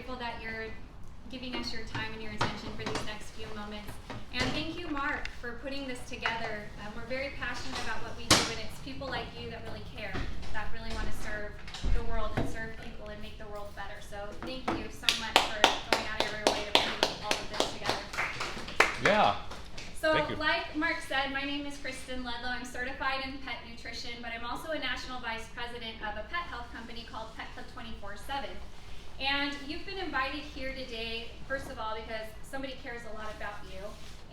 grateful that you're giving us your time and your attention for these next few moments. And thank you, Mark, for putting this together. We're very passionate about what we do, and it's people like you that really care, that really want to serve the world and serve people and make the world better. So thank you so much for going out of your way to bring all of this together. Yeah. So like Mark said, my name is Kristen Ledlow. I'm certified in pet nutrition, but I'm also a national vice president of a pet health company called PetClub 24/7. And you've been invited here today, first of all, because somebody cares a lot about you,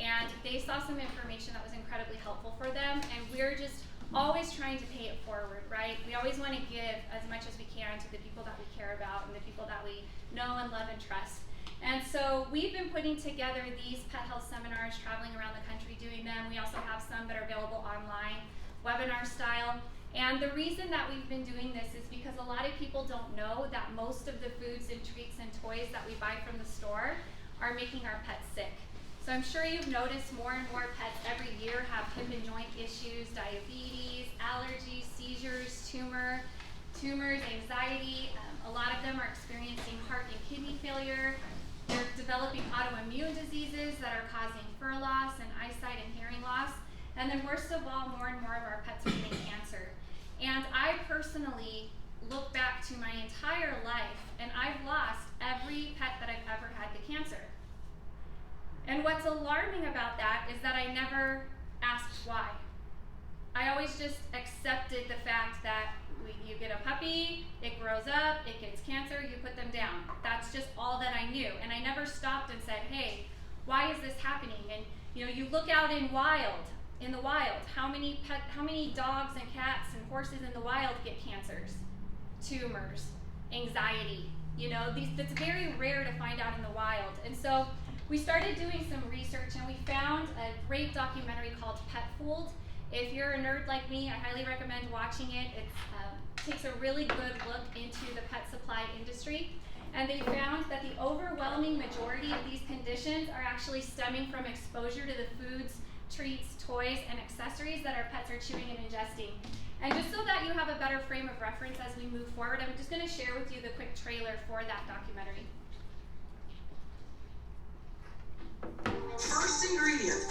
and they saw some information that was incredibly helpful for them, and we're just always trying to pay it forward, right? We always want to give as much as we can to the people that we care about and the people that we know and love and trust. And so we've been putting together these pet health seminars, traveling around the country doing them. We also have some that are available online, webinar style. And the reason that we've been doing this is because a lot of people don't know that most of the foods and treats and toys that we buy from the store are making our pets sick. So I'm sure you've noticed more and more pets every year have hip and joint issues, diabetes, allergies, seizures, tumors, anxiety. A lot of them are experiencing heart and kidney failure. They're developing autoimmune diseases that are causing fur loss and eyesight and hearing loss. And then worst of all, more and more of our pets are getting cancer. And I personally look back to my entire life, and I've lost every pet that I've ever had to cancer. And what's alarming about that is that I never asked why. I always just accepted the fact that you get a puppy, it grows up, it gets cancer, you put them down. That's just all that I knew. And I never stopped and said, hey, why is this happening? And you look out in the wild, how many dogs and cats and horses in the wild get cancers, tumors, anxiety? That's very rare to find out in the wild. And so we started doing some research, and we found a great documentary called Pet Fooled. If you're a nerd like me, I highly recommend watching it. It takes a really good look into the pet supply industry. And they found that the overwhelming majority of these conditions are actually stemming from exposure to the foods, treats, toys, and accessories that our pets are chewing and ingesting. And just so that you have a better frame of reference as we move forward, I'm just going to share with you the quick trailer for that documentary. First ingredient,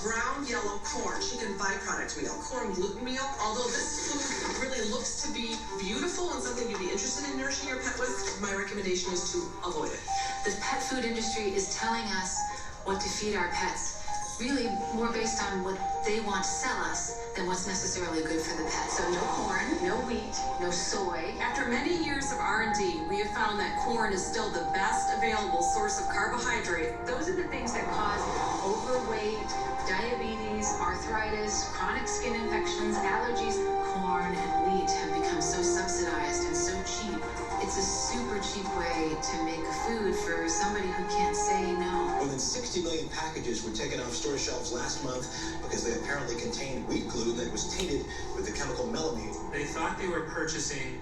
brown yellow corn, chicken byproduct meal, corn gluten meal. Although this food really looks to be beautiful and something you'd be interested in nourishing your pet with, my recommendation is to avoid it. The pet food industry is telling us what to feed our pets, really more based on what they want to sell us than what's necessarily good for the pet. So no corn, no wheat, no soy. After many years of R&D, we have found that corn is still the best available source of carbohydrate. Those are the things that cause overweight, diabetes, arthritis, chronic skin infections, allergies. Corn and wheat have become so subsidized and so cheap. It's a super cheap way to make food for somebody who can't say no. More than 60 million packages were taken off store shelves last month because they apparently contained wheat gluten that was tainted with the chemical melamine. They thought they were purchasing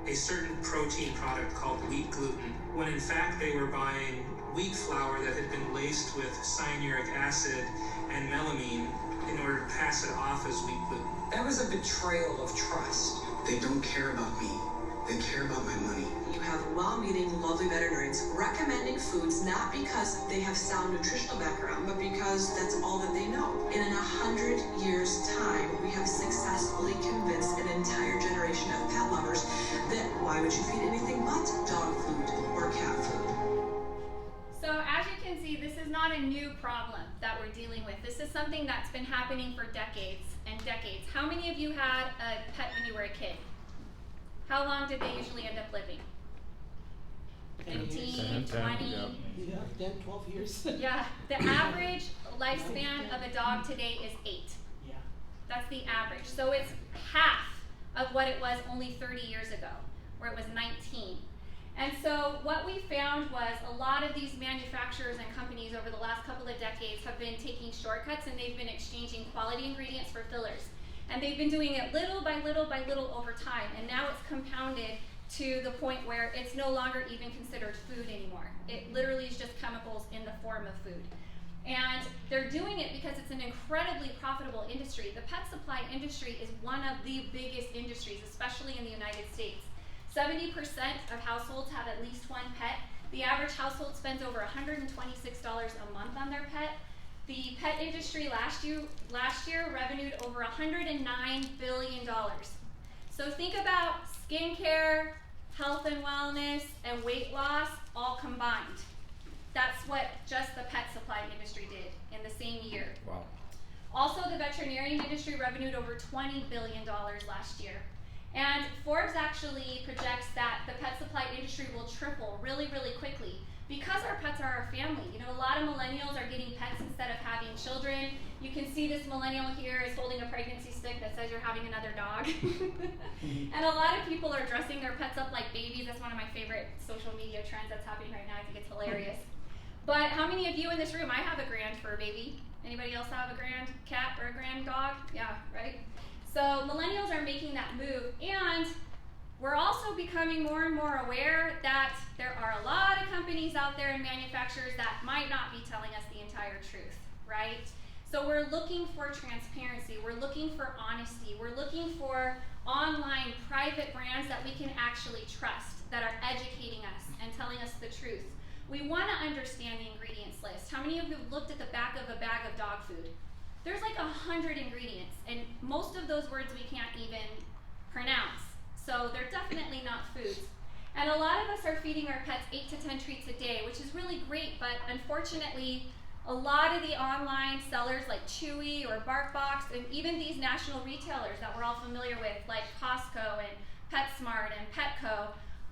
a certain protein product called wheat gluten, when in fact they were buying wheat flour that had been laced with cyanuric acid and melamine in order to pass it off as wheat gluten. That was a betrayal of trust. They don't care about me. They care about my money. You have well-meaning, lovely veterinarians recommending foods not because they have sound nutritional background, but because that's all that they know. And in 100 years' time, we have successfully convinced an entire generation of pet lovers that why would you feed anything but dog food or cat food? So as you can see, this is not a new problem that we're dealing with. This is something that's been happening for decades and decades. How many of you had a pet when you were a kid? How long did they usually end up living? 15, 20? Yeah, 10, 12 years. Yeah, the average lifespan of a dog today is 8. Yeah. That's the average. So it's half of what it was only 30 years ago, where it was 19. And so what we found was a lot of these manufacturers and companies over the last couple of decades have been taking shortcuts, and they've been exchanging quality ingredients for fillers. And they've been doing it little by little by little over time, and now it's compounded to the point where it's no longer even considered food anymore. It literally is just chemicals in the form of food. And they're doing it because it's an incredibly profitable industry. The pet supply industry is one of the biggest industries, especially in the United States. 70% of households have at least one pet. The average household spends over $126 a month on their pet. The pet industry last year revenued over $109 billion. So think about skincare, health and wellness, and weight loss all combined. That's what just the pet supply industry did in the same year. Wow. Also, the veterinarian industry revenued over $20 billion last year. And Forbes actually projects that the pet supply industry will triple really, really quickly because our pets are our family. You know, a lot of millennials are getting pets instead of having children. You can see this millennial here is holding a pregnancy stick that says you're having another dog. And a lot of people are dressing their pets up like babies. That's one of my favorite social media trends that's happening right now. I think it's hilarious. But how many of you in this room, I have a grand fur baby. Anybody else have a grand cat or a grand dog? Yeah, right? So millennials are making that move, and we're also becoming more and more aware that there are a lot of companies out there and manufacturers that might not be telling us the entire truth, right? So we're looking for transparency, we're looking for honesty, we're looking for online private brands that we can actually trust, that are educating us and telling us the truth. We want to understand the ingredients list. How many of you have looked at the back of a bag of dog food? There's like 100 ingredients, and most of those words we can't even pronounce. So they're definitely not foods. And a lot of us are feeding our pets 8 to 10 treats a day, which is really great, but unfortunately, a lot of the online sellers like Chewy or BarkBox, and even these national retailers that we're all familiar with, like Costco and PetSmart and Petco,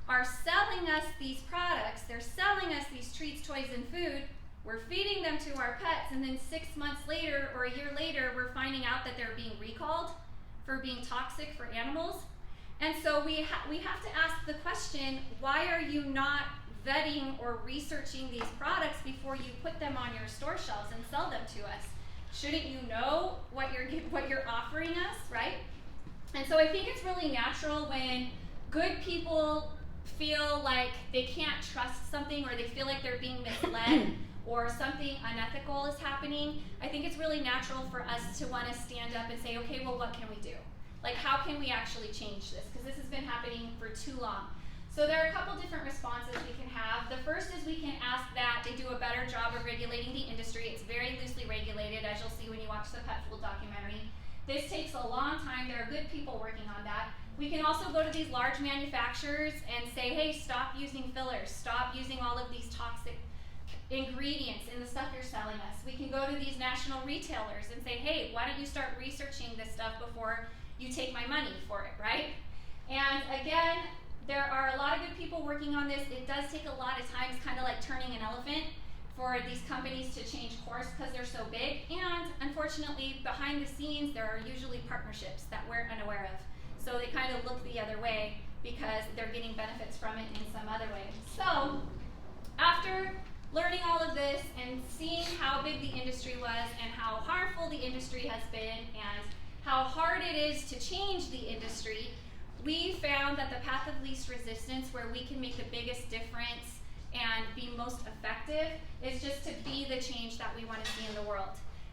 are selling us these products. They're selling us these treats, toys, and food. We're feeding them to our pets, and then 6 months later or a year later, we're finding out that they're being recalled for being toxic for animals. And so we have to ask the question, why are you not vetting or researching these products before you put them on your store shelves and sell them to us? Shouldn't you know what you're offering us, right? And so I think it's really natural when good people feel like they can't trust something, or they feel like they're being misled, or something unethical is happening. I think it's really natural for us to want to stand up and say, okay, well, what can we do? Like, how can we actually change this? Because this has been happening for too long. So there are a couple different responses we can have. The first is we can ask that they do a better job of regulating the industry. It's very loosely regulated, as you'll see when you watch the PetClub documentary. This takes a long time. There are good people working on that. We can also go to these large manufacturers and say, hey, stop using fillers. Stop using all of these toxic ingredients in the stuff you're selling us. We can go to these national retailers and say, hey, why don't you start researching this stuff before you take my money for it, right? And again, there are a lot of good people working on this. It does take a lot of time. It's kind of like turning an elephant for these companies to change course because they're so big. And unfortunately, behind the scenes, there are usually partnerships that we're unaware of. So they kind of look the other way because they're getting benefits from it in some other way. So after learning all of this and seeing how big the industry was and how harmful the industry has been and how hard it is to change the industry, we found that the path of least resistance, where we can make the biggest difference and be most effective, is just to be the change that we want to see in the world.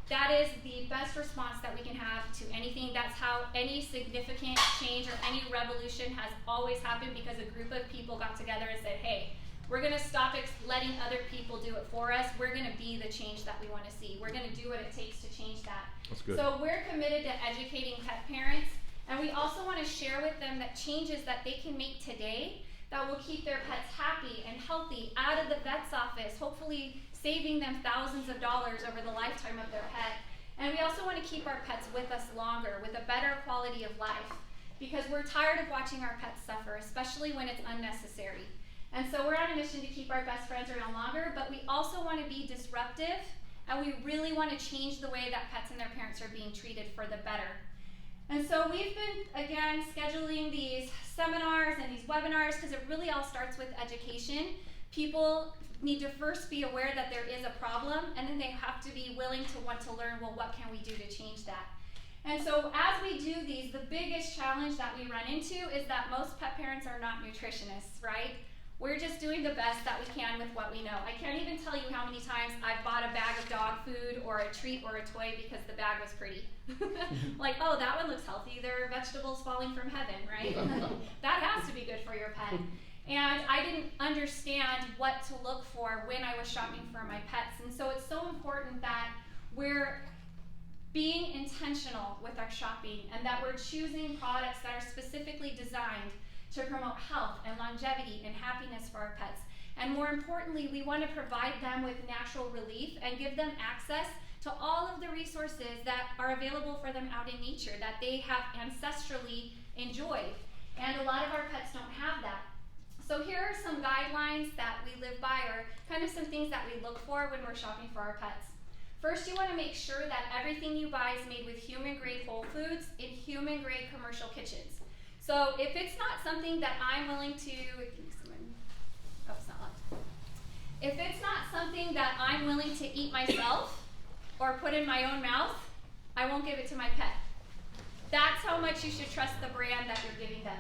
That is the best response that we can have to anything. That's how any significant change or any revolution has always happened, because a group of people got together and said, hey, we're going to stop letting other people do it for us. We're going to be the change that we want to see. We're going to do what it takes to change that. That's good. So we're committed to educating pet parents, and we also want to share with them that changes that they can make today that will keep their pets happy and healthy out of the vet's office, hopefully saving them thousands of dollars over the lifetime of their pet. And we also want to keep our pets with us longer, with a better quality of life, because we're tired of watching our pets suffer, especially when it's unnecessary. And so we're on a mission to keep our best friends around longer, but we also want to be disruptive, and we really want to change the way that pets and their parents are being treated for the better. And so we've been, again, scheduling these seminars and these webinars because it really all starts with education. People need to first be aware that there is a problem, and then they have to be willing to want to learn, well, what can we do to change that? And so as we do these, the biggest challenge that we run into is that most pet parents are not nutritionists, right? We're just doing the best that we can with what we know. I can't even tell you how many times I've bought a bag of dog food or a treat or a toy because the bag was pretty. Like, oh, that one looks healthy. There are vegetables falling from heaven, right? That has to be good for your pet. And I didn't understand what to look for when I was shopping for my pets. And so it's so important that we're being intentional with our shopping and that we're choosing products that are specifically designed to promote health and longevity and happiness for our pets. And more importantly, we want to provide them with natural relief and give them access to all of the resources that are available for them out in nature that they have ancestrally enjoyed. And a lot of our pets don't have that. So here are some guidelines that we live by, or kind of some things that we look for when we're shopping for our pets. First, you want to make sure that everything you buy is made with human-grade whole foods in human-grade commercial kitchens. So if it's not something that I'm willing to, if it's not something that I'm willing to eat myself or put in my own mouth, I won't give it to my pet. That's how much you should trust the brand that you're giving them.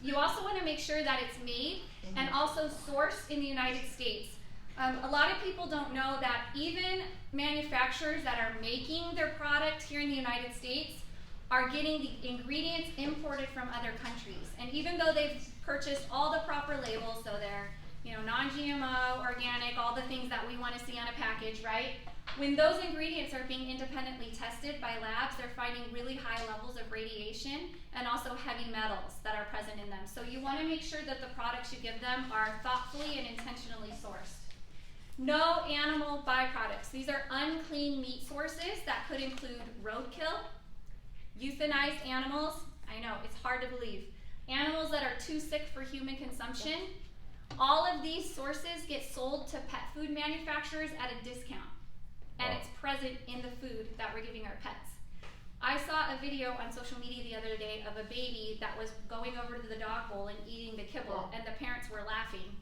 You also want to make sure that it's made and also sourced in the United States. A lot of people don't know that even manufacturers that are making their product here in the United States are getting the ingredients imported from other countries. And even though they've purchased all the proper labels, so they're non-GMO, organic, all the things that we want to see on a package, right? When those ingredients are being independently tested by labs, they're finding really high levels of radiation and also heavy metals that are present in them. So you want to make sure that the products you give them are thoughtfully and intentionally sourced. No animal byproducts. These are unclean meat sources that could include roadkill, euthanized animals. I know, it's hard to believe. Animals that are too sick for human consumption. All of these sources get sold to pet food manufacturers at a discount. And it's present in the food that we're giving our pets. I saw a video on social media the other day of a baby that was going over to the dog bowl and eating the kibble, and the parents were laughing.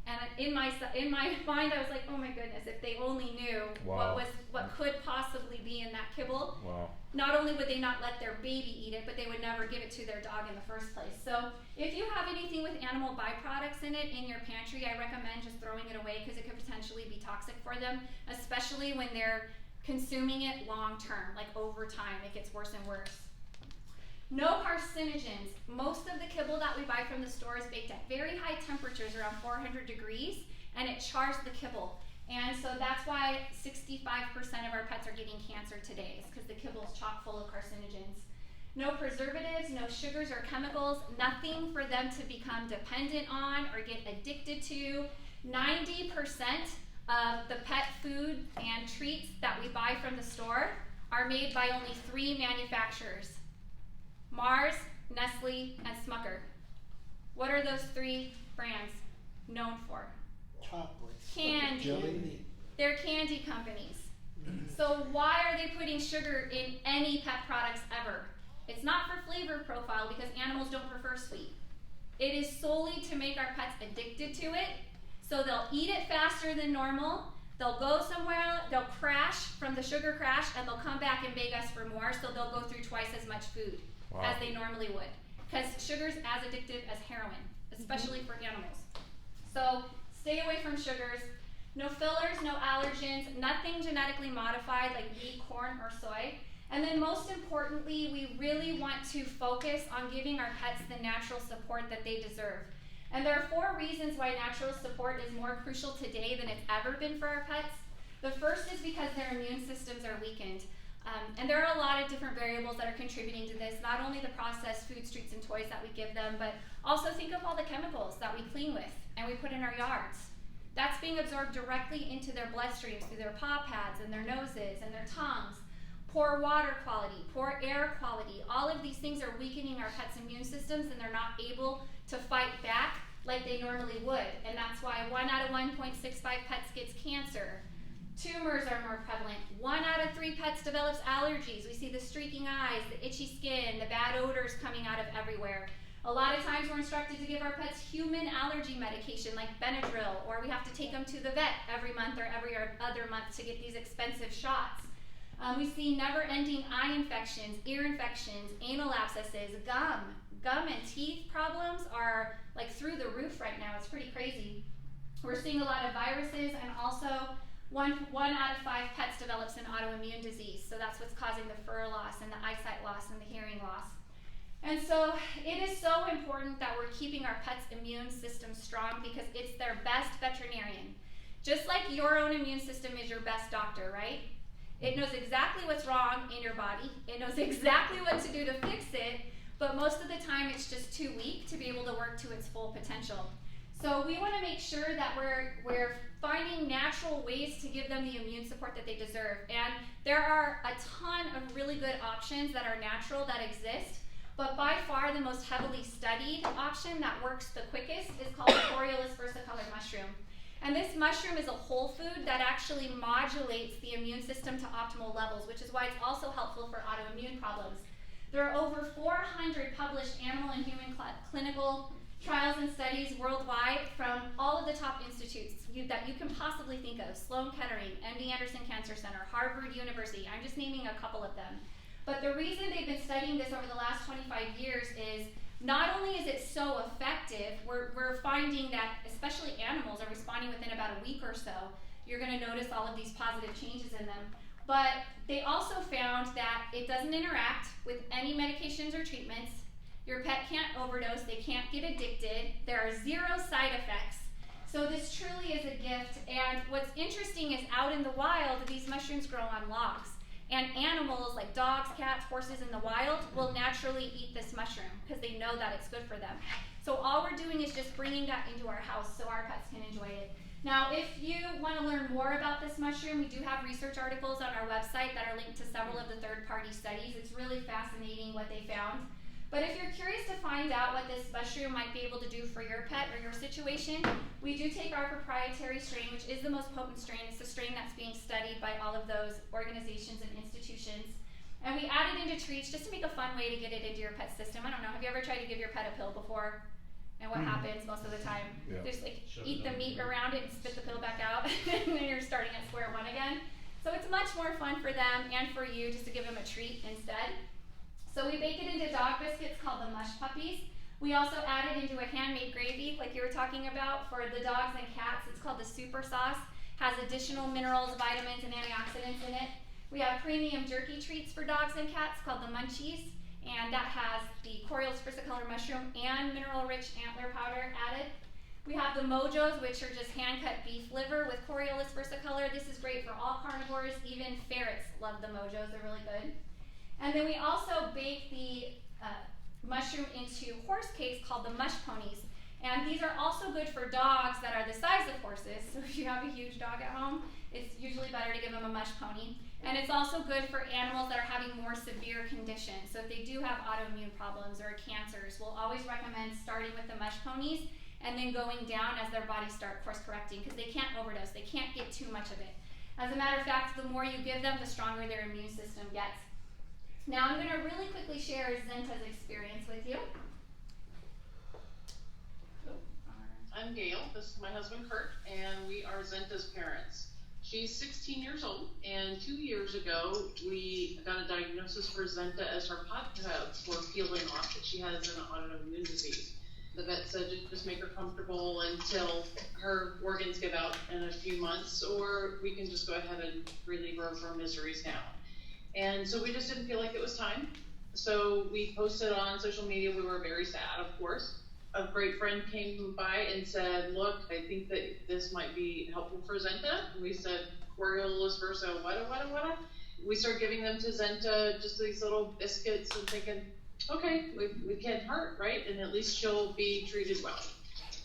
And in my mind, I was like, oh my goodness, if they only knew what could possibly be in that kibble. Wow. Not only would they not let their baby eat it, but they would never give it to their dog in the first place. So if you have anything with animal byproducts in it in your pantry, I recommend just throwing it away because it could potentially be toxic for them, especially when they're consuming it long term, like over time, it gets worse and worse. No carcinogens. Most of the kibble that we buy from the store is baked at very high temperatures, around 400 degrees, and it chars the kibble. And so that's why 65% of our pets are getting cancer today, is because the kibble is chock full of carcinogens. No preservatives, no sugars or chemicals, nothing for them to become dependent on or get addicted to. 90% of the pet food and treats that we buy from the store are made by only 3 manufacturers: Mars, Nestle, and Smucker. What are those 3 brands known for? Chocolates. Candy. Jelly. They're candy companies. So why are they putting sugar in any pet products ever? It's not for flavor profile because animals don't prefer sweet. It is solely to make our pets addicted to it, so they'll eat it faster than normal. They'll go somewhere, they'll crash from the sugar crash, and they'll come back and beg us for more, so they'll go through twice as much food as they normally would. Because sugar's as addictive as heroin, especially for animals. So stay away from sugars. No fillers, no allergens, nothing genetically modified like wheat, corn, or soy. And then most importantly, we really want to focus on giving our pets the natural support that they deserve. And there are 4 reasons why natural support is more crucial today than it's ever been for our pets. The first is because their immune systems are weakened. And there are a lot of different variables that are contributing to this, not only the processed foods, treats, and toys that we give them, but also think of all the chemicals that we clean with and we put in our yards. That's being absorbed directly into their bloodstreams through their paw pads and their noses and their tongues. Poor water quality, poor air quality, all of these things are weakening our pets' immune systems, and they're not able to fight back like they normally would. And that's why 1 out of 1.65 pets gets cancer. Tumors are more prevalent. 1 out of 3 pets develops allergies. We see the streaking eyes, the itchy skin, the bad odors coming out of everywhere. A lot of times we're instructed to give our pets human allergy medication like Benadryl, or we have to take them to the vet every month or every other month to get these expensive shots. We see never-ending eye infections, ear infections, anal abscesses, gum and teeth problems are like through the roof right now. It's pretty crazy. We're seeing a lot of viruses, and also one out of 5 pets develops an autoimmune disease. So that's what's causing the fur loss and the eyesight loss and the hearing loss. And so it is so important that we're keeping our pet's immune system strong because it's their best veterinarian. Just like your own immune system is your best doctor, right? It knows exactly what's wrong in your body. It knows exactly what to do to fix it, but most of the time it's just too weak to be able to work to its full potential. So we want to make sure that we're finding natural ways to give them the immune support that they deserve. And there are a ton of really good options that are natural that exist. But by far the most heavily studied option that works the quickest is called the Coriolis versicolor mushroom. And this mushroom is a whole food that actually modulates the immune system to optimal levels, which is why it's also helpful for autoimmune problems. There are over 400 published animal and human clinical trials and studies worldwide from all of the top institutes that you can possibly think of: Sloan Kettering, MD Anderson Cancer Center, Harvard University. I'm just naming a couple of them. But the reason they've been studying this over the last 25 years is not only is it so effective, we're finding that especially animals are responding within about a week or so. You're going to notice all of these positive changes in them. But they also found that it doesn't interact with any medications or treatments. Your pet can't overdose, they can't get addicted, there are 0 side effects. So this truly is a gift. And what's interesting is out in the wild, these mushrooms grow on logs. And animals like dogs, cats, horses in the wild will naturally eat this mushroom because they know that it's good for them. So all we're doing is just bringing that into our house so our pets can enjoy it. Now, if you want to learn more about this mushroom, we do have research articles on our website that are linked to several of the third-party studies. It's really fascinating what they found. But if you're curious to find out what this mushroom might be able to do for your pet or your situation, we do take our proprietary strain, which is the most potent strain. It's the strain that's being studied by all of those organizations and institutions. And we add it into treats just to make a fun way to get it into your pet's system. I don't know, have you ever tried to give your pet a pill before? And what happens most of the time? Yeah. Just like eat the meat around it and spit the pill back out, and then you're starting at square one again. So it's much more fun for them and for you just to give them a treat instead. So we bake it into dog biscuits called the mush puppies. We also add it into a handmade gravy like you were talking about for the dogs and cats. It's called the super sauce. Has additional minerals, vitamins, and antioxidants in it. We have premium jerky treats for dogs and cats called the munchies, and that has the Coriolis versicolor mushroom and mineral-rich antler powder added. We have the mojos, which are just hand-cut beef liver with Coriolis versicolor. This is great for all carnivores. Even ferrets love the mojos. They're really good. And then we also bake the mushroom into horse cakes called the mush ponies. And these are also good for dogs that are the size of horses. So if you have a huge dog at home, it's usually better to give them a mush pony. And it's also good for animals that are having more severe conditions. So if they do have autoimmune problems or cancers, we'll always recommend starting with the mush ponies and then going down as their bodies start course correcting, because they can't overdose. They can't get too much of it. As a matter of fact, the more you give them, the stronger their immune system gets. Now I'm going to really quickly share Zenta's experience with you. I'm Gail, this is my husband Kurt, and we are Zenta's parents. She's 16 years old, and 2 years ago we got a diagnosis for Zenta as her pets were peeling off that she has an autoimmune disease. The vet said just make her comfortable until her organs give out in a few months, or we can just go ahead and relieve her of her miseries now. And so we just didn't feel like it was time. So we posted on social media. We were very sad, of course. A great friend came by and said, look, I think that this might be helpful for Zenta. And we said, Coriolis versa, what? We started giving them to Zenta, just these little biscuits, and thinking, okay, we can't hurt, right? And at least she'll be treated well.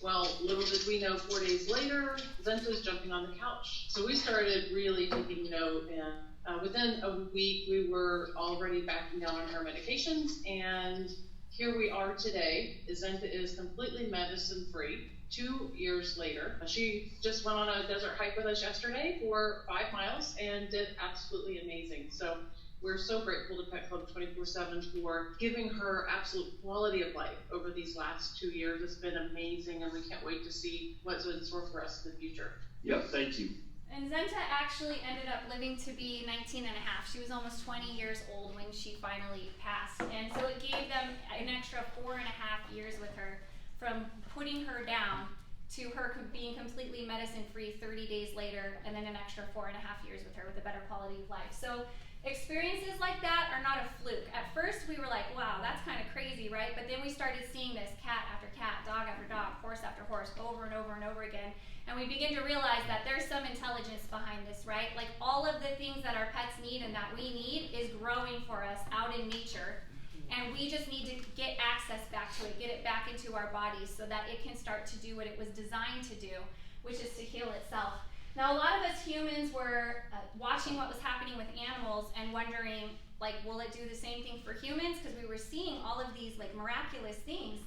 Well, little did we know, 4 days later, Zenta's jumping on the couch. So we started really taking note, and within a week, we were already backing down on her medications, and here we are today. Zenta is completely medicine-free. 2 years later, she just went on a desert hike with us yesterday for 5 miles and did absolutely amazing. So we're so grateful to PetClub 24/7 for giving her absolute quality of life over these last 2 years. It's been amazing, and we can't wait to see what's in store for us in the future. Yep, thank you. And Zenta actually ended up living to be 19 and a half. She was almost 20 years old when she finally passed. And so it gave them an extra 4.5 years with her, from putting her down to her being completely medicine-free 30 days later, and then an extra 4.5 years with her with a better quality of life. So Experiences like that are not a fluke. At first we were like, wow, that's kind of crazy, right? But then we started seeing this cat after cat, dog after dog, horse after horse, over and over and over again. And we begin to realize that there's some intelligence behind this, right? Like all of the things that our pets need and that we need is growing for us out in nature. And we just need to get access back to it, get it back into our bodies so that it can start to do what it was designed to do, which is to heal itself. Now, a lot of us humans were watching what was happening with animals and wondering, like, will it do the same thing for humans? Because we were seeing all of these, like, miraculous things.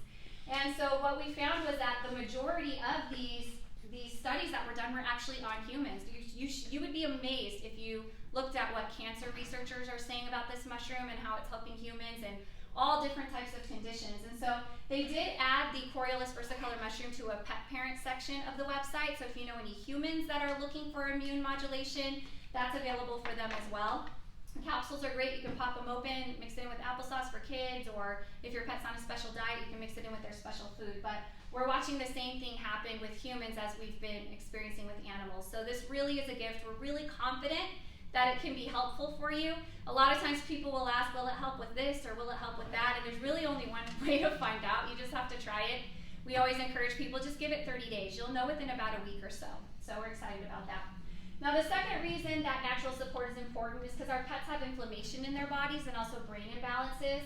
And so what we found was that the majority of these studies that were done were actually on humans. You would be amazed if you looked at what cancer researchers are saying about this mushroom and how it's helping humans and all different types of conditions. And so they did add the Coriolus versicolor mushroom to a pet parent section of the website. So if you know any humans that are looking for immune modulation, that's available for them as well. The capsules are great. You can pop them open, mix it in with applesauce for kids, or if your pet's on a special diet, you can mix it in with their special food. But we're watching the same thing happen with humans as we've been experiencing with animals. So this really is a gift. We're really confident that it can be helpful for you. A lot of times people will ask, will it help with this or will it help with that? And there's really only one way to find out. You just have to try it. We always encourage people, just give it 30 days. You'll know within about a week or so. So we're excited about that. Now the second reason that natural support is important is because our pets have inflammation in their bodies and also brain imbalances.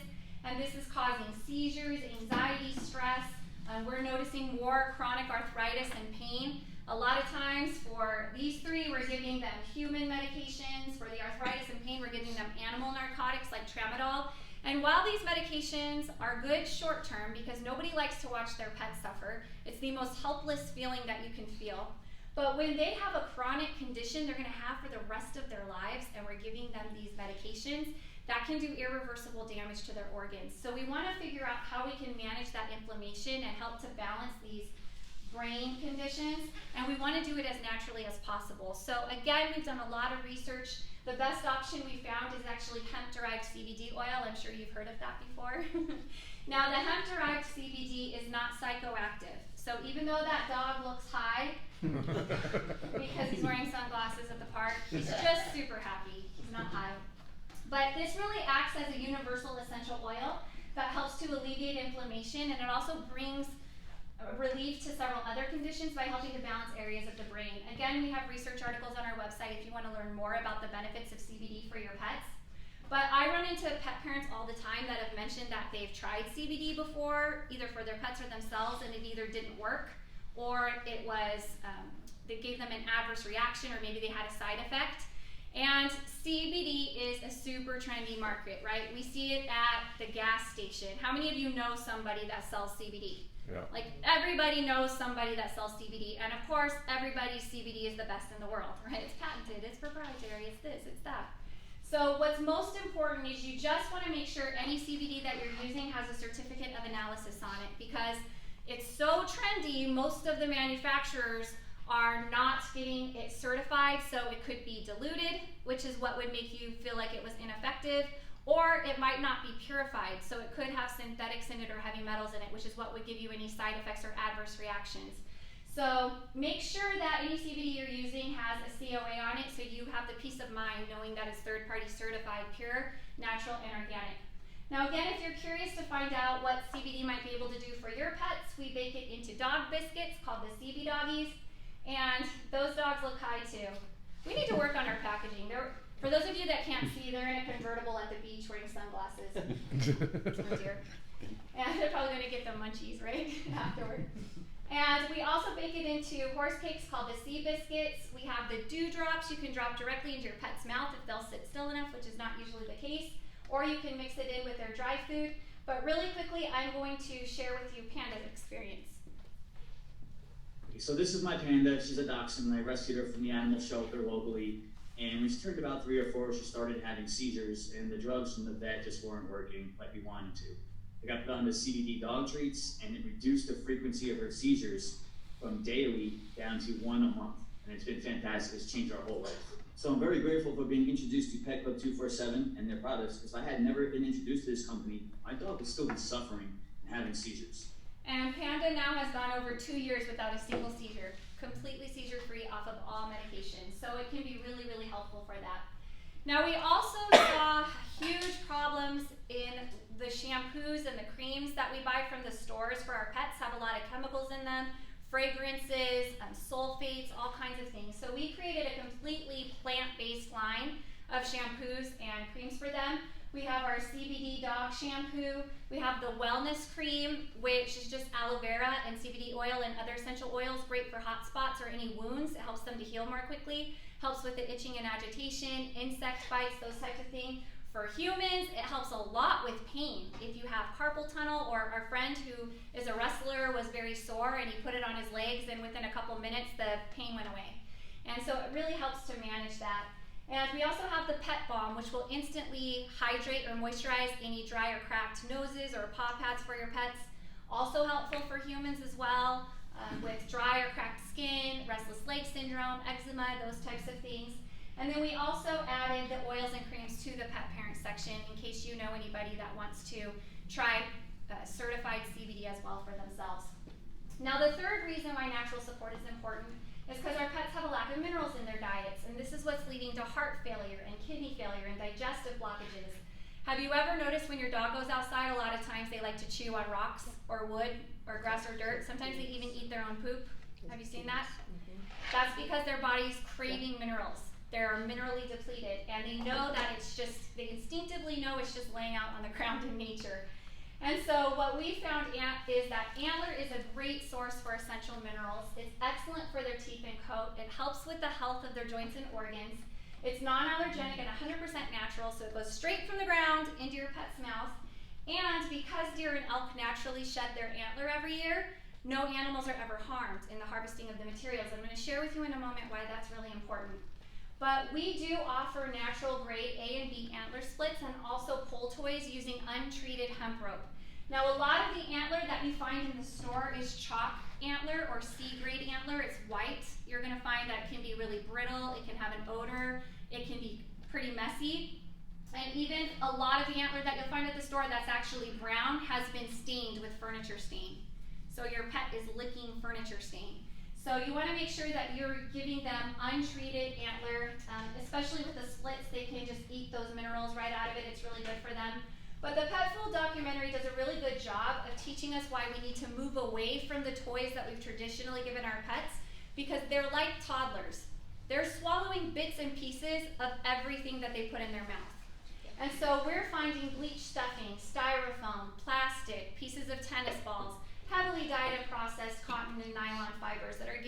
And this is causing seizures, anxiety, stress. We're noticing more chronic arthritis and pain. A lot of times for these three, we're giving them human medications. For the arthritis and pain, we're giving them animal narcotics like tramadol. And while these medications are good short term, because nobody likes to watch their pet suffer, it's the most helpless feeling that you can feel. But when they have a chronic condition they're gonna have for the rest of their lives, and we're giving them these medications, that can do irreversible damage to their organs. So we wanna figure out how we can manage that inflammation and help to balance these brain conditions, and we want to do it as naturally as possible. So again, we've done a lot of research. The best option we found is actually hemp-derived CBD oil. I'm sure you've heard of that before. Now, the hemp-derived CBD is not psychoactive. So even though that dog looks high, because he's wearing sunglasses at the park, he's just super happy. He's not high. But this really acts as a universal essential oil that helps to alleviate inflammation, and it also brings relief to several other conditions by helping to balance areas of the brain. Again, we have research articles on our website if you want to learn more about the benefits of CBD for your pets. But I run into pet parents all the time that have mentioned that they've tried CBD before, either for their pets or themselves, and it either didn't work, or it was, they gave them an adverse reaction, or maybe they had a side effect. And CBD is a super trendy market, right? We see it at the gas station. How many of you know somebody that sells CBD? Yeah. Like everybody knows somebody that sells CBD, and of course everybody's CBD is the best in the world, right? It's patented, it's proprietary, it's this, it's that. So what's most important is you just want to make sure any CBD that you're using has a certificate of analysis on it, because it's so trendy. Most of the manufacturers are not getting it certified, so it could be diluted, which is what would make you feel like it was ineffective, or it might not be purified, so it could have synthetics in it or heavy metals in it, which is what would give you any side effects or adverse reactions. So make sure that any CBD you're using has a COA on it, so you have the peace of mind knowing that it's third-party certified, pure, natural, and organic. Now again, if you're curious to find out what CBD might be able to do for your pets, we bake it into dog biscuits called the CB Doggies, and those dogs look high too. We need to work on our packaging. For those of you that can't see, they're in a convertible at the beach wearing sunglasses. Oh dear. And they're probably going to get the munchies, right, afterward. And we also bake it into horse cakes called the sea biscuits. We have the dewdrops you can drop directly into your pet's mouth if they'll sit still enough, which is not usually the case. Or you can mix it in with their dry food. But really quickly, I'm going to share with you Panda's experience. So this is my Panda. She's a dachshund. I rescued her from the animal shelter locally. And when she turned about 3 or 4, she started having seizures, and the drugs from the vet just weren't working like we wanted to. I got put on the CBD dog treats, and it reduced the frequency of her seizures from daily down to 1 a month. And it's been fantastic. It's changed our whole life. So I'm very grateful for being introduced to PetClub 247 and their products, because if I had never been introduced to this company, my dog would still be suffering and having seizures. And Panda now has gone over 2 years without a single seizure, completely seizure-free off of all medications. So it can be really, really helpful for that. Now we also saw huge problems in the shampoos and the creams that we buy from the stores for our pets. Have a lot of chemicals in them, fragrances, sulfates, all kinds of things. So we created a completely plant-based line of shampoos and creams for them. We have our CBD dog shampoo. We have the wellness cream, which is just aloe vera and CBD oil and other essential oils, great for hot spots or any wounds. It helps them to heal more quickly. Helps with the itching and agitation, insect bites, those types of things. For humans, it helps a lot with pain. If you have carpal tunnel, or our friend who is a wrestler was very sore and he put it on his legs and within a couple minutes the pain went away. And so it really helps to manage that. And we also have the Pet Balm, which will instantly hydrate or moisturize any dry or cracked noses or paw pads for your pets. Also helpful for humans as well, with dry or cracked skin, restless leg syndrome, eczema, those types of things. And then we also added the oils and creams to the pet parent section in case you know anybody that wants to try certified CBD as well for themselves. Now the third reason why natural support is important is because our pets have a lack of minerals in their diets, and this is what's leading to heart failure and kidney failure and digestive blockages. Have you ever noticed when your dog goes outside, a lot of times they like to chew on rocks or wood or grass or dirt? Sometimes they even eat their own poop. Have you seen that? That's because their body's craving minerals. They're minerally depleted, and they know that they instinctively know it's just laying out on the ground in nature. And so what we found is that antler is a great source for essential minerals. It's excellent for their teeth and coat. It helps with the health of their joints and organs. It's non-allergenic and 100% natural, so it goes straight from the ground into your pet's mouth. And because deer and elk naturally shed their antler every year, no animals are ever harmed in the harvesting of the materials. I'm going to share with you in a moment why that's really important. But we do offer natural grade A and B antler splits and also pull toys using untreated hemp rope. Now a lot of the antler that you find in the store is chalk antler or C grade antler. It's white. You're going to find that it can be really brittle, it can have an odor, it can be pretty messy. And even a lot of the antler that you'll find at the store that's actually brown has been stained with furniture stain. So your pet is licking furniture stain. So you want to make sure that you're giving them untreated antler, especially with the splits. They can just eat those minerals right out of it. It's really good for them. But the PetFull documentary does a really good job of teaching us why we need to move away from the toys that we've traditionally given our pets, because they're like toddlers. They're swallowing bits and pieces of everything that they put in their mouth. And so we're finding bleach stuffing, styrofoam, plastic, pieces of tennis balls, heavily dyed and processed cotton and nylon fibers that are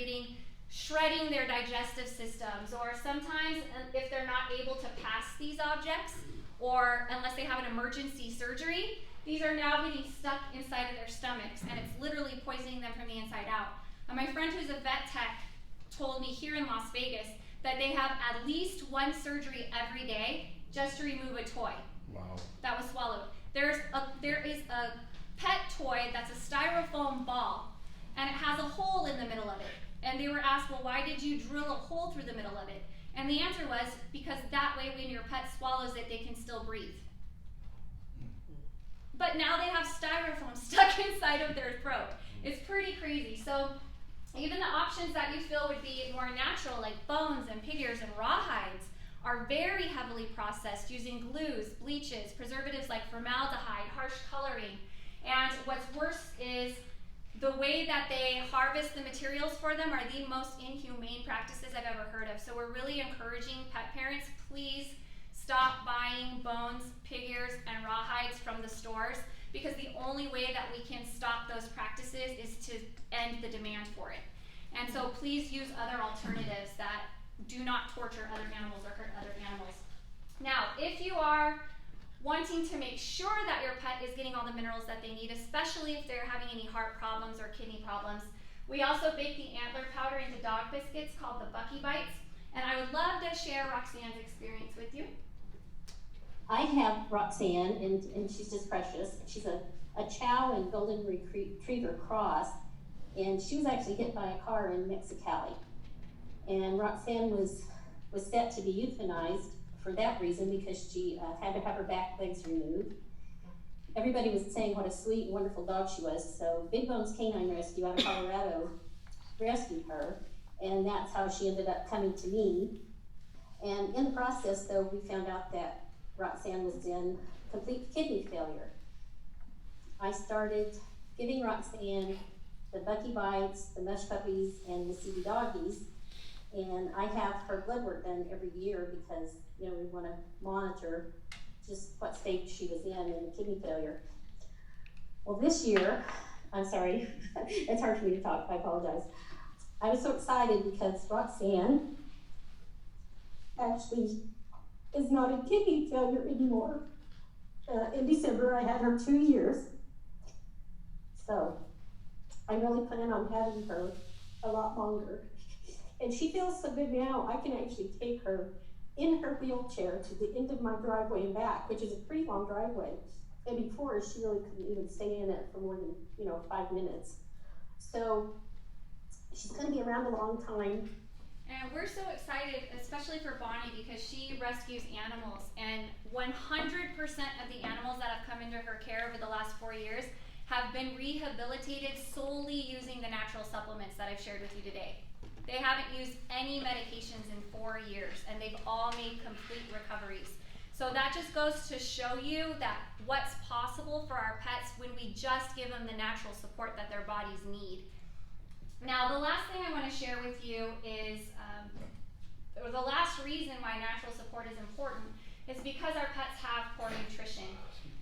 shredding their digestive systems, or sometimes if they're not able to pass these objects, or unless they have an emergency surgery, these are now getting stuck inside of their stomachs, and it's literally poisoning them from the inside out. And my friend who's a vet tech told me here in Las Vegas that they have at least one surgery every day just to remove a toy that was swallowed. There is a pet toy that's a styrofoam ball, and it has a hole in the middle of it. And they were asked, well, why did you drill a hole through the middle of it? And the answer was, because that way when your pet swallows it, they can still breathe. But now they have styrofoam stuck inside of their throat. It's pretty crazy. So even the options that you feel would be more natural, like bones and pig ears and rawhides, are very heavily processed using glues, bleaches, preservatives like formaldehyde, harsh coloring. And what's worse is the way that they harvest the materials for them are the most inhumane practices I've ever heard of. So we're really encouraging pet parents, please stop buying bones, pig ears, and rawhides from the stores, because the only way that we can stop those practices is to end the demand for it. And so please use other alternatives that do not torture other animals or hurt other animals. Now, if you are wanting to make sure that your pet is getting all the minerals that they need, especially if they're having any heart problems or kidney problems, we also bake the antler powder into dog biscuits called the Bucky Bites. And I would love to share Roxanne's experience with you. I have Roxanne, and she's just precious. She's a Chow and Golden Retriever cross, and she was actually hit by a car in Mexicali. And Roxanne was set to be euthanized for that reason, because she had to have her back legs removed. Everybody was saying what a sweet, wonderful dog she was, so Big Bones Canine Rescue out of Colorado rescued her, and that's how she ended up coming to me. And in the process, though, we found out that Roxanne was in complete kidney failure. I started giving Roxanne the Bucky Bites, the Mush Puppies, and the CD Doggies, and I have her blood work done every year because, you know, we want to monitor just what state she was in the kidney failure. Well, this year, I'm sorry, it's hard for me to talk, I apologize. I was so excited because Roxanne actually is not in kidney failure anymore. In December, I had her 2 years. So I really plan on having her a lot longer. And she feels so good now, I can actually take her in her wheelchair to the end of my driveway and back, which is a pretty long driveway. And before, she really couldn't even stay in it for more than, 5 minutes. So she's gonna be around a long time. And we're so excited, especially for Bonnie, because she rescues animals, and 100% of the animals that have come into her care over the last 4 years have been rehabilitated solely using the natural supplements that I've shared with you today. They haven't used any medications in 4 years, and they've all made complete recoveries. So that just goes to show you that what's possible for our pets when we just give them the natural support that their bodies need. Now, the last thing I want to share with you is, or the last reason why natural support is important is because our pets have poor nutrition.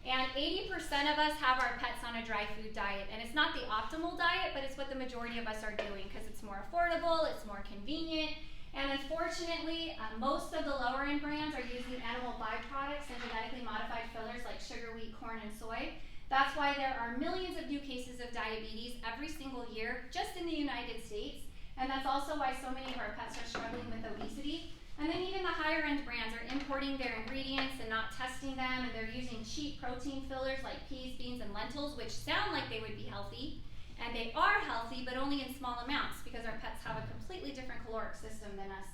And 80% of us have our pets on a dry food diet. And it's not the optimal diet, but it's what the majority of us are doing because it's more affordable, it's more convenient. And unfortunately, most of the lower end brands are using animal byproducts and genetically modified fillers like sugar, wheat, corn, and soy. That's why there are millions of new cases of diabetes every single year just in the United States. And that's also why so many of our pets are struggling with obesity. And then even the higher end brands are importing their ingredients and not testing them, and they're using cheap protein fillers like peas, beans, and lentils, which sound like they would be healthy. And they are healthy, but only in small amounts because our pets have a completely different caloric system than us.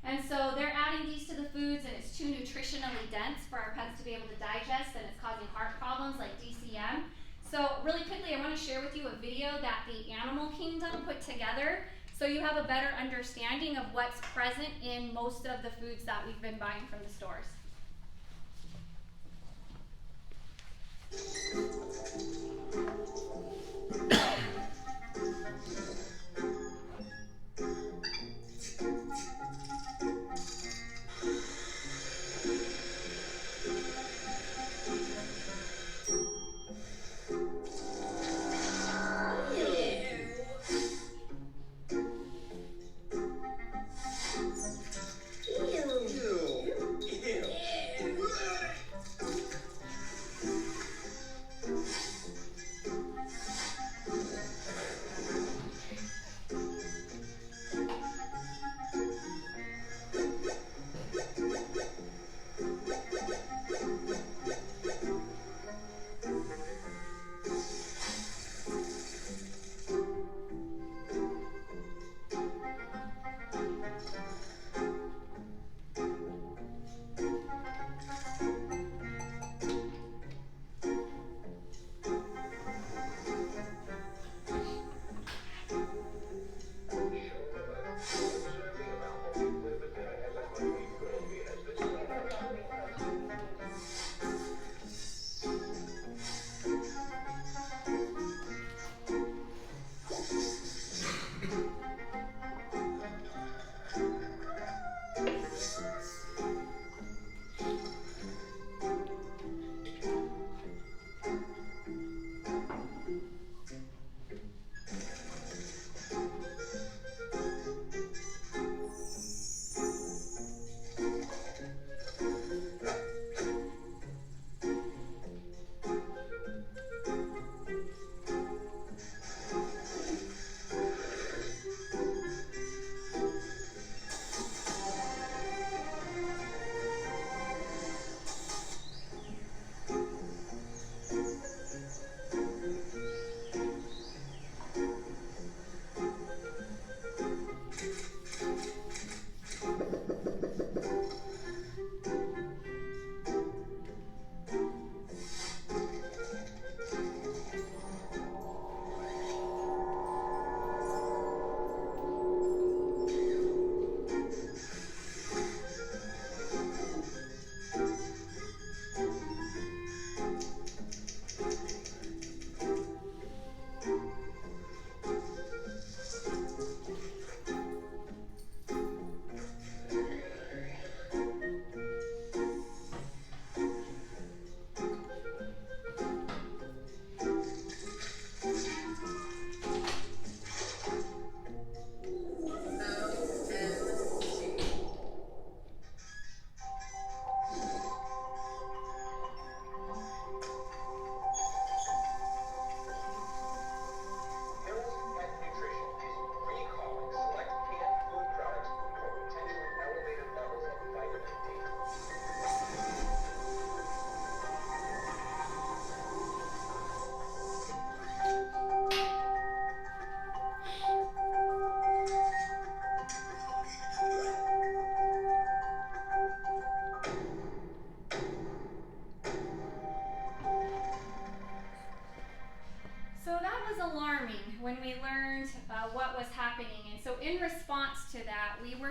And so they're adding these to the foods, and it's too nutritionally dense for our pets to be able to digest, and it's causing heart problems like DCM. So really quickly, I want to share with you a video that the Animal Kingdom put together so you have a better understanding of what's present in most of the foods that we've been buying from the stores.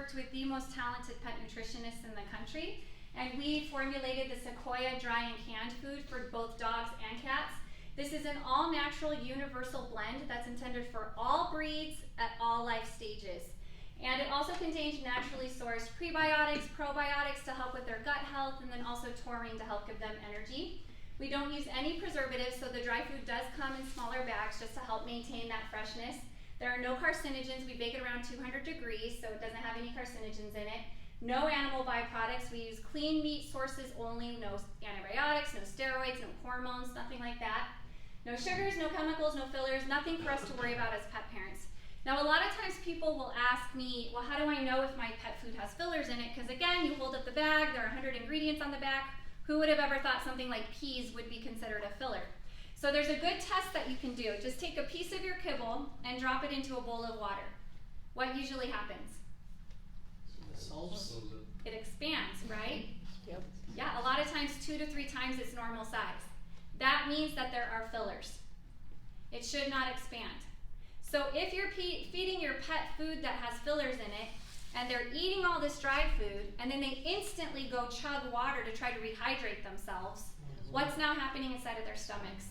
worked with the most talented pet nutritionists in the country, and we formulated the Sequoia dry and canned food for both dogs and cats. This is an all-natural universal blend that's intended for all breeds at all life stages. And it also contains naturally sourced prebiotics, probiotics to help with their gut health, and then also taurine to help give them energy. We don't use any preservatives, so the dry food does come in smaller bags just to help maintain that freshness. There are no carcinogens. We bake it around 200 degrees, so it doesn't have any carcinogens in it. No animal byproducts. We use clean meat sources only, no antibiotics, no steroids, no hormones, nothing like that. No sugars, no chemicals, no fillers, nothing for us to worry about as pet parents. Now, a lot of times people will ask me, well, how do I know if my pet food has fillers in it? Because again, you hold up the bag, there are 100 ingredients on the back. Who would have ever thought something like peas would be considered a filler? So there's a good test that you can do. Just take a piece of your kibble and drop it into a bowl of water. What usually happens? It expands, right? Yep. Yeah, a lot of times 2 to 3 times its normal size. That means that there are fillers. It should not expand. So if you're feeding your pet food that has fillers in it, and they're eating all this dry food, and then they instantly go chug water to try to rehydrate themselves, what's now happening inside of their stomachs?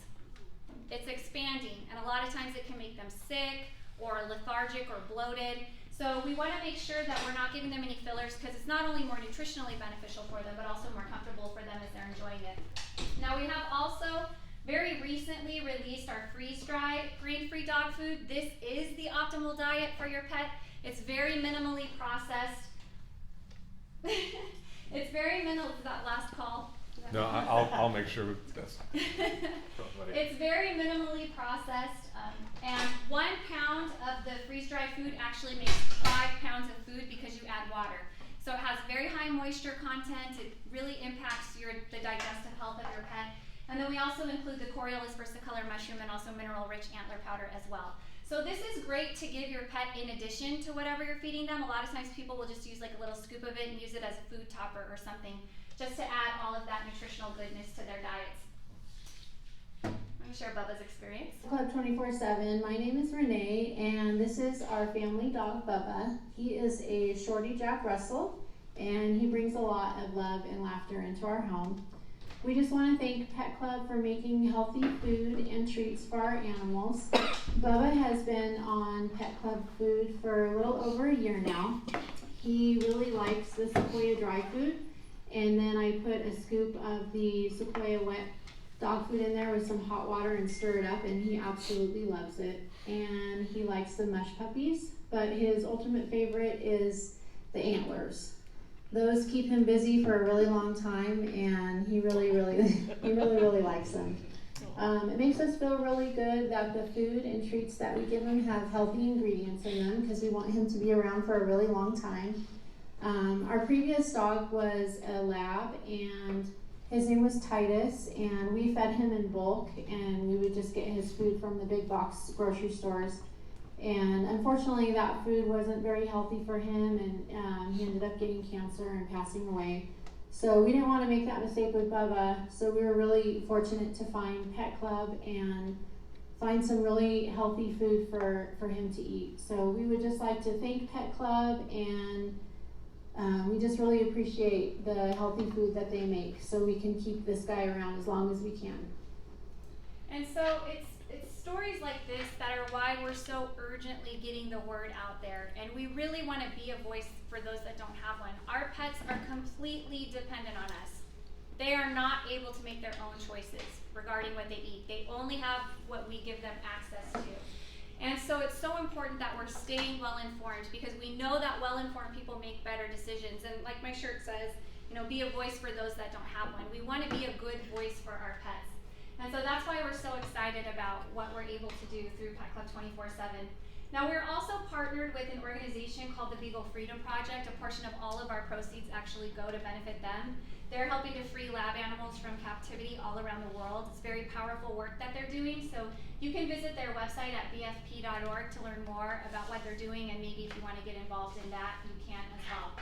It's expanding, and a lot of times it can make them sick or lethargic or bloated. So we want to make sure that we're not giving them any fillers, because it's not only more nutritionally beneficial for them, but also more comfortable for them as they're enjoying it. Now we have also very recently released our freeze-dried grain-free dog food. This is the optimal diet for your pet. It's very minimally processed. It's very minimal. Is that last call? No, I'll make sure that's. It's very minimally processed, and 1 pound of the freeze-dried food actually makes 5 pounds of food because you add water. So it has very high moisture content. It really impacts the digestive health of your pet. And then we also include the Coriolis versicolor mushroom and also mineral-rich antler powder as well. So this is great to give your pet in addition to whatever you're feeding them. A lot of times people will just use like a little scoop of it and use it as a food topper or something, just to add all of that nutritional goodness to their diets. Let me share Bubba's experience. Club 24/7. My name is Renee, and this is our family dog, Bubba. He is a shorty Jack Russell, and he brings a lot of love and laughter into our home. We just want to thank Pet Club for making healthy food and treats for our animals. Bubba has been on Pet Club food for a little over a year now. He really likes the Sequoia dry food, and then I put a scoop of the Sequoia wet dog food in there with some hot water and stir it up, and he absolutely loves it. And he likes the mush puppies, but his ultimate favorite is the antlers. Those keep him busy for a really long time, and he really likes them. It makes us feel really good that the food and treats that we give him have healthy ingredients in them, because we want him to be around for a really long time. Our previous dog was a lab, and his name was Titus, and we fed him in bulk, and we would just get his food from the big box grocery stores. And unfortunately, that food wasn't very healthy for him, and he ended up getting cancer and passing away. So we didn't want to make that mistake with Bubba, so we were really fortunate to find Pet Club and find some really healthy food for him to eat. So we would just like to thank Pet Club, and we just really appreciate the healthy food that they make, so we can keep this guy around as long as we can. And so it's stories like this that are why we're so urgently getting the word out there, and we really want to be a voice for those that don't have one. Our pets are completely dependent on us. They are not able to make their own choices regarding what they eat. They only have what we give them access to. And so it's so important that we're staying well informed, because we know that well informed people make better decisions. And like my shirt says, be a voice for those that don't have one. We want to be a good voice for our pets. And so that's why we're so excited about what we're able to do through Pet Club 24/7. Now, we're also partnered with an organization called the Beagle Freedom Project. A portion of all of our proceeds actually go to benefit them. They're helping to free lab animals from captivity all around the world. It's very powerful work that they're doing. So you can visit their website at bfp.org to learn more about what they're doing, and maybe if you want to get involved in that, you can as well.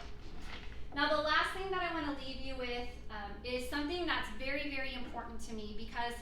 Now, the last thing that I want to leave you with is something that's very, very important to me, because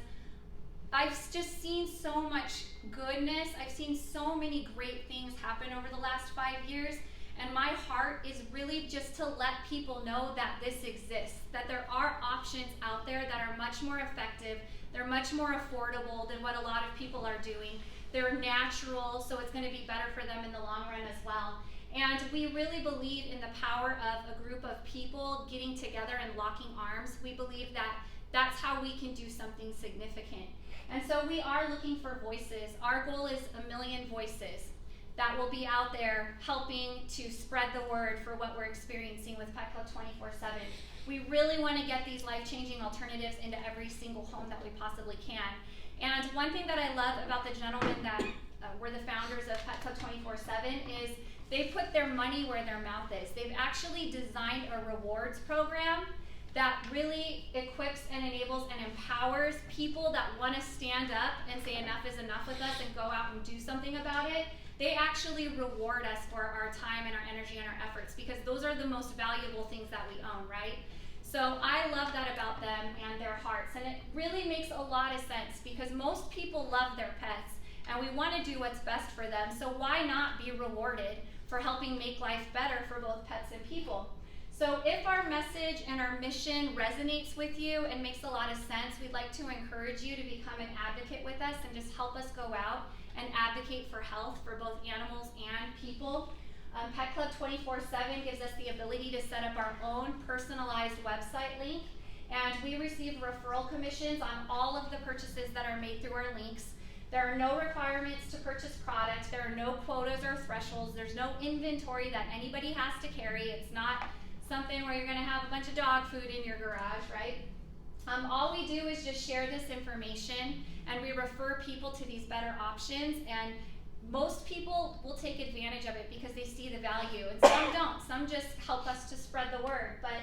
I've just seen so much goodness. I've seen so many great things happen over the last 5 years, And my heart is really just to let people know that this exists, that there are options out there that are much more effective, they're much more affordable than what a lot of people are doing. They're natural, so it's going to be better for them in the long run as well. And we really believe in the power of a group of people getting together and locking arms. We believe that that's how we can do something significant. And so we are looking for voices. Our goal is 1 million voices that will be out there helping to spread the word for what we're experiencing with Pet Club 24/7. We really want to get these life-changing alternatives into every single home that we possibly can. And one thing that I love about the gentlemen that were the founders of Pet Club 24/7 is they put their money where their mouth is. They've actually designed a rewards program that really equips and enables and empowers people that want to stand up and say enough is enough with us and go out and do something about it. They actually reward us for our time and our energy and our efforts, because those are the most valuable things that we own, right? So I love that about them and their hearts, and it really makes a lot of sense, because most people love their pets and we want to do what's best for them, so why not be rewarded for helping make life better for both pets and people? So if our message and our mission resonates with you and makes a lot of sense, we'd like to encourage you to become an advocate with us and just help us go out and advocate for health for both animals and people. Pet Club 24/7 gives us the ability to set up our own personalized website link, and we receive referral commissions on all of the purchases that are made through our links. There are no requirements to purchase products. There are no quotas or thresholds. There's no inventory that anybody has to carry. It's not something where you're going to have a bunch of dog food in your garage, right? All we do is just share this information, and we refer people to these better options, and most people will take advantage of it because they see the value, and some don't. Some just help us to spread the word, but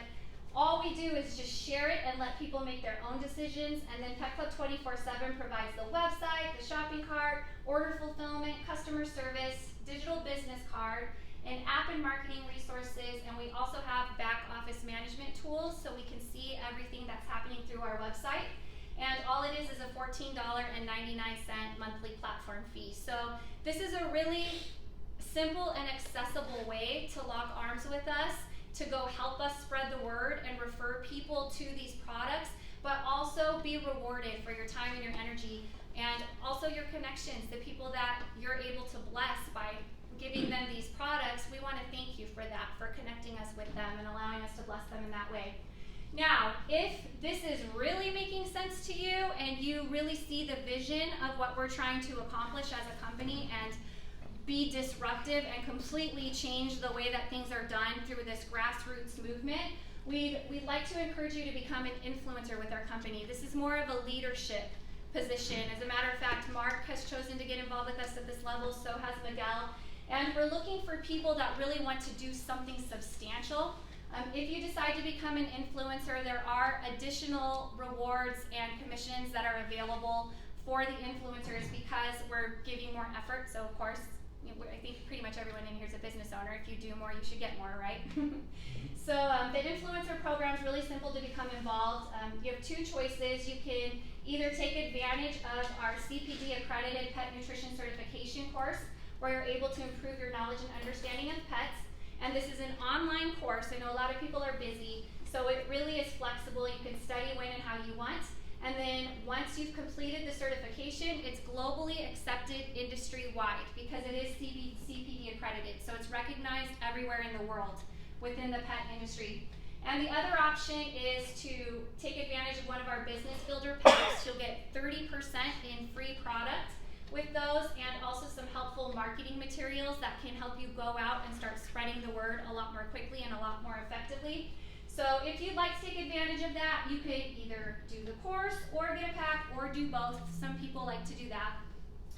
all we do is just share it and let people make their own decisions. And then Pet Club 24/7 provides the website, the shopping cart, order fulfillment, customer service, digital business card, and app and marketing resources, and we also have back office management tools so we can see everything that's happening through our website. And all it is a $14.99 monthly platform fee. So this is a really simple and accessible way to lock arms with us, to go help us spread the word and refer people to these products, but also be rewarded for your time and your energy, and also your connections, the people that you're able to bless by giving them these products. We want to thank you for that, for connecting us with them and allowing us to bless them in that way. Now, if this is really making sense to you and you really see the vision of what we're trying to accomplish as a company and be disruptive and completely change the way that things are done through this grassroots movement, we'd like to encourage you to become an influencer with our company. This is more of a leadership position. As a matter of fact, Mark has chosen to get involved with us at this level, so has Miguel. And we're looking for people that really want to do something substantial. If you decide to become an influencer, there are additional rewards and commissions that are available for the influencers because we're giving more effort. So of course, I think pretty much everyone in here is a business owner. If you do more, you should get more, right? So the influencer program is really simple to become involved. You have two choices. You can either take advantage of our CPD accredited pet nutrition certification course, where you're able to improve your knowledge and understanding of pets. And this is an online course. I know a lot of people are busy, so it really is flexible. You can study when and how you want. And then once you've completed the certification, it's globally accepted industry-wide because it is CPD accredited. So it's recognized everywhere in the world within the pet industry. And the other option is to take advantage of one of our business builder packs. You'll get 30% in free product with those, and also some helpful marketing materials that can help you go out and start spreading the word a lot more quickly and a lot more effectively. So if you'd like to take advantage of that, you could either do the course or get a pack or do both. Some people like to do that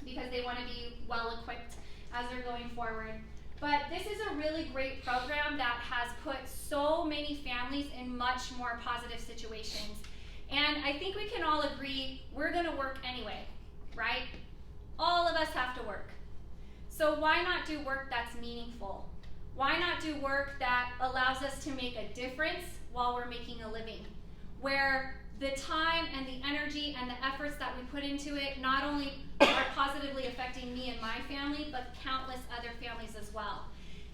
because they want to be well equipped as they're going forward. But this is a really great program that has put so many families in much more positive situations. And I think we can all agree we're going to work anyway, right? All of us have to work. So why not do work that's meaningful? Why not do work that allows us to make a difference while we're making a living? Where the time and the energy and the efforts that we put into it not only are positively affecting me and my family, but countless other families as well.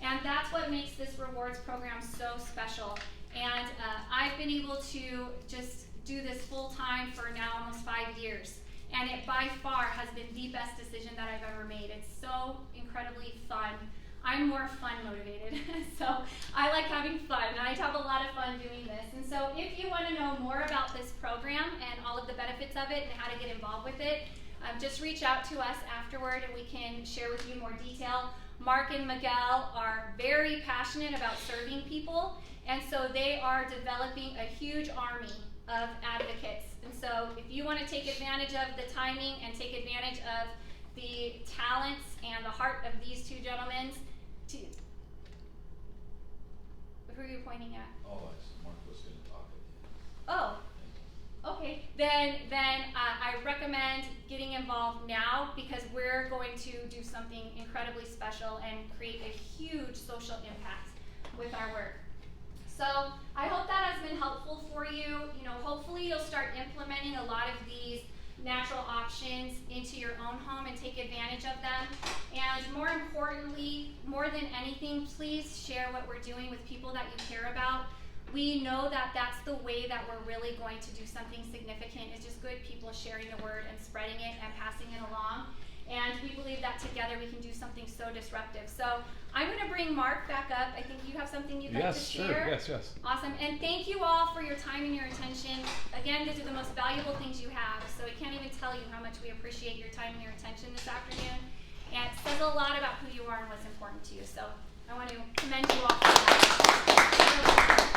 And that's what makes this rewards program so special. And I've been able to just do this full time for now almost 5 years. And it by far has been the best decision that I've ever made. It's so incredibly fun. I'm more fun motivated, so I like having fun, and I have a lot of fun doing this. And so if you want to know more about this program and all of the benefits of it and how to get involved with it, just reach out to us afterward and we can share with you more detail. Mark and Miguel are very passionate about serving people, and so they are developing a huge army of advocates. And so if you want to take advantage of the timing and take advantage of the talents and the heart of these two gentlemen, who are you pointing at? Oh, Mark was going to talk at the end. Oh, okay. Then I recommend getting involved now, because we're going to do something incredibly special and create a huge social impact with our work. So I hope that has been helpful for you. You know, hopefully you'll start implementing a lot of these natural options into your own home and take advantage of them. And more importantly, more than anything, please share what we're doing with people that you care about. We know that that's the way that we're really going to do something significant, is just good people sharing the word and spreading it and passing it along. And we believe that together we can do something so disruptive. So I'm going to bring Mark back up. I think you have something you'd like to share. Yes, sure. Yes. Awesome. And thank you all for your time and your attention. Again, these are the most valuable things you have. So I can't even tell you how much we appreciate your time and your attention this afternoon. And it says a lot about who you are and what's important to you. So I want to commend you all for that.